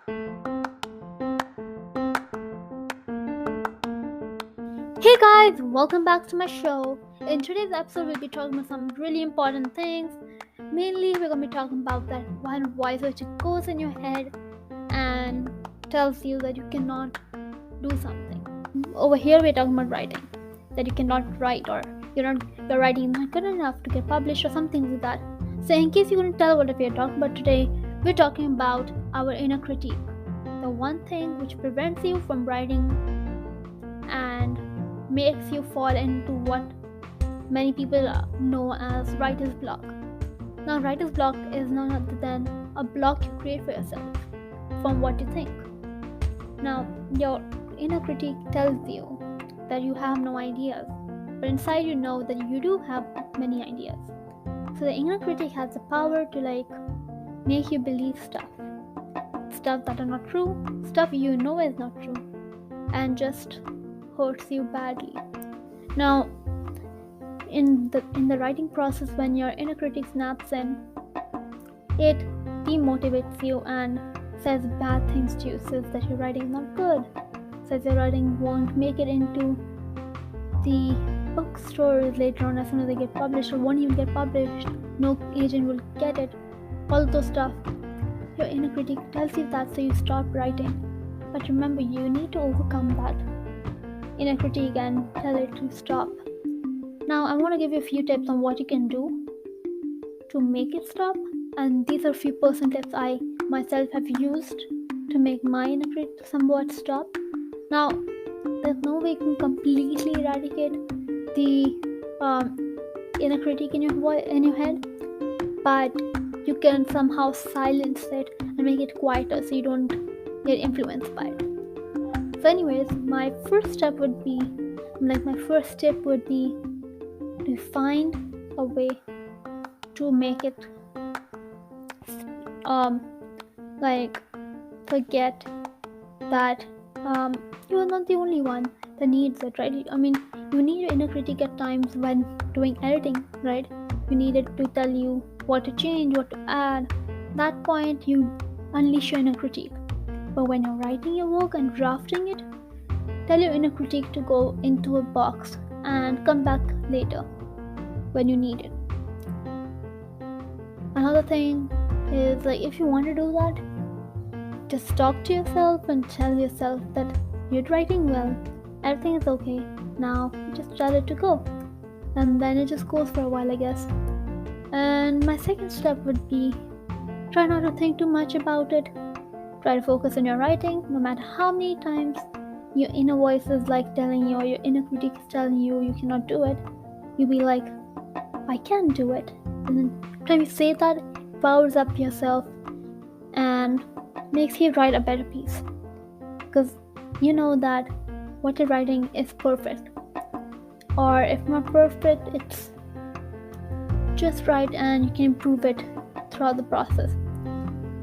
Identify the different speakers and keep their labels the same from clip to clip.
Speaker 1: Hey guys, welcome back to my show. In today's episode, we'll be talking about some really important things. Mainly, we're gonna be talking about that one voice which goes in your head and tells you that you cannot do something. Over here, we're talking about writing, that you cannot write or your writing is not good enough to get published or something like that. So, in case you couldn't tell what we're talking about today, we're talking about our inner critique, the one thing which prevents you from writing and makes you fall into what many people know as writer's block. Now, writer's block is none other than a block you create for yourself from what you think. Now, your inner critique tells you that you have no ideas, but inside you know that you do have many ideas. So the inner critic has the power to make you believe stuff that are not true, stuff you know is not true, and just hurts you badly. Now, in the writing process, when your inner critic snaps in, it demotivates you and says bad things to you, says that your writing is not good, says your writing won't make it into the bookstores later on as soon as they get published, or won't even get published, no agent will get it, all those stuff. Your inner critic tells you that, so you stop writing. But remember, you need to overcome that inner critique and tell it to stop. Now, I want to give you a few tips on what you can do to make it stop, and these are a few personal tips I myself have used to make my inner critic somewhat stop. Now, there's no way you can completely eradicate the inner critique in your head, but you can somehow silence it and make it quieter so you don't get influenced by it. So anyways, my first tip would be to find a way to make it forget that you are not the only one that needs it, right? I mean, you need your inner critic at times when doing editing, right? You need it to tell you what to change, what to add. At that point, you unleash your inner critique. But when you're writing your work and drafting it, tell your inner critique to go into a box and come back later when you need it. Another thing is, if you want to do that, just talk to yourself and tell yourself that you're writing well, everything is okay, now just tell it to go. And then it just goes for a while, I guess. And my second step would be, try not to think too much about it. Try to focus on your writing, no matter how many times your inner voice is telling you, or your inner critic is telling you you cannot do it. You'll be like, I can do it. And then every time you say that, it powers up yourself and makes you write a better piece. Because you know that what you're writing is perfect. Or if not perfect, it's just right and you can improve it throughout the process.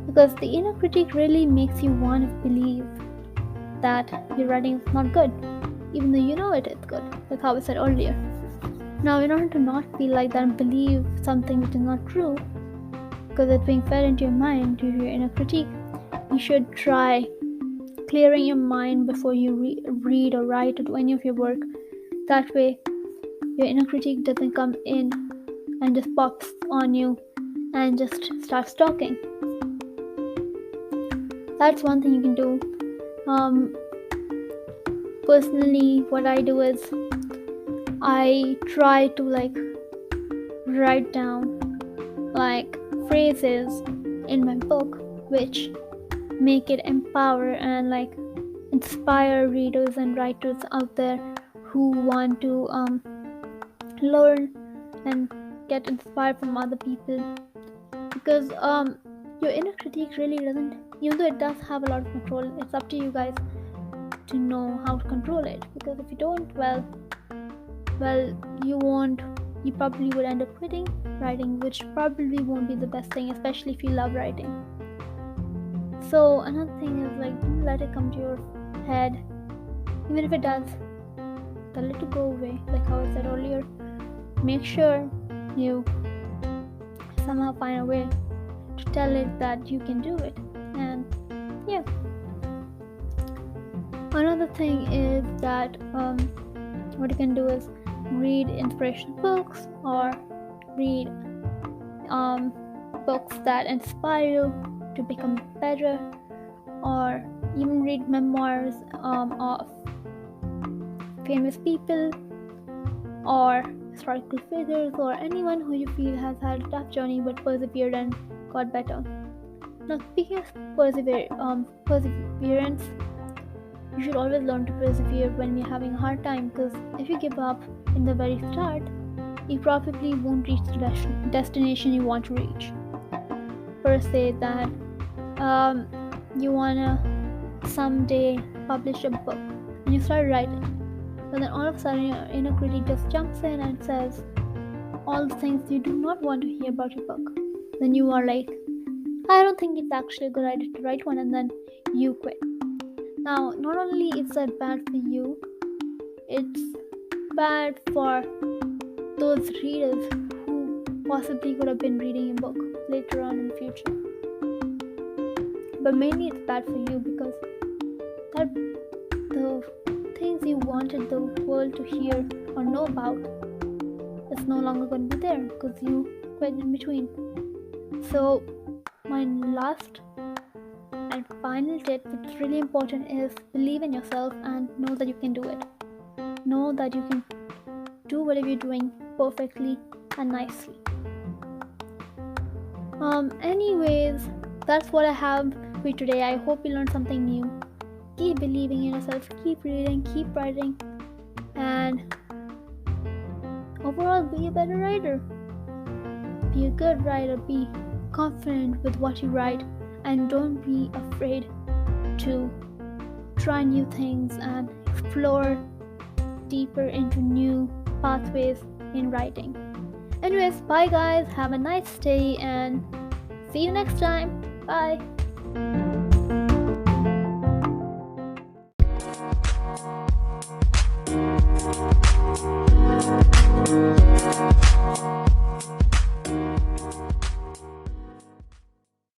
Speaker 1: Because the inner critic really makes you want to believe that your writing is not good, even though you know it is good, like how I said earlier. Now, in order to not feel like that and believe something which is not true, because it's being fed into your mind due to your inner critique, you should try clearing your mind before you read or write or do any of your work. That way, your inner critique doesn't come in and just pops on you and just starts talking. That's one thing you can do. Personally, what I do is I try to write down phrases in my book which make it empower and inspire readers and writers out there who want to learn and get inspired from other people. Because your inner critique really doesn't, even though it does have a lot of control, it's up to you guys to know how to control it. Because if you don't, well, you probably would end up quitting writing, which probably won't be the best thing, especially if you love writing. So another thing is don't let it come to your head. Even if it does, tell it to go away, like how I said earlier. Make sure you somehow find a way to tell it that you can do it. And yeah, another thing is that what you can do is read inspirational books, or read books that inspire you to become better, or even read memoirs of famous people or historical figures, or anyone who you feel has had a tough journey but persevered and got better. Now, speaking of perseverance, you should always learn to persevere when you're having a hard time, because if you give up in the very start, you probably won't reach the destination you want to reach. Per se, that you wanna someday publish a book and you start writing, but then all of a sudden your inner critic just jumps in and says all the things you do not want to hear about your book. Then you are like, I don't think it's actually a good idea to write one, and then you quit. Now, not only is that bad for you, it's bad for those readers who possibly could have been reading your book later on in the future. But mainly it's bad for you, because that the things you wanted the world to hear or know about is no longer going to be there because you quit in between. So my last and final tip, which is really important, is believe in yourself and know that you can do it. Know that you can do whatever you're doing perfectly and nicely. Anyways, that's what I have for you today. I hope you learned something new. Keep believing in yourself, keep reading, keep writing, and overall be a better writer. Be a good writer, be confident with what you write, and don't be afraid to try new things and explore deeper into new pathways in writing. Anyways, bye guys, have a nice day and see you next time. Bye.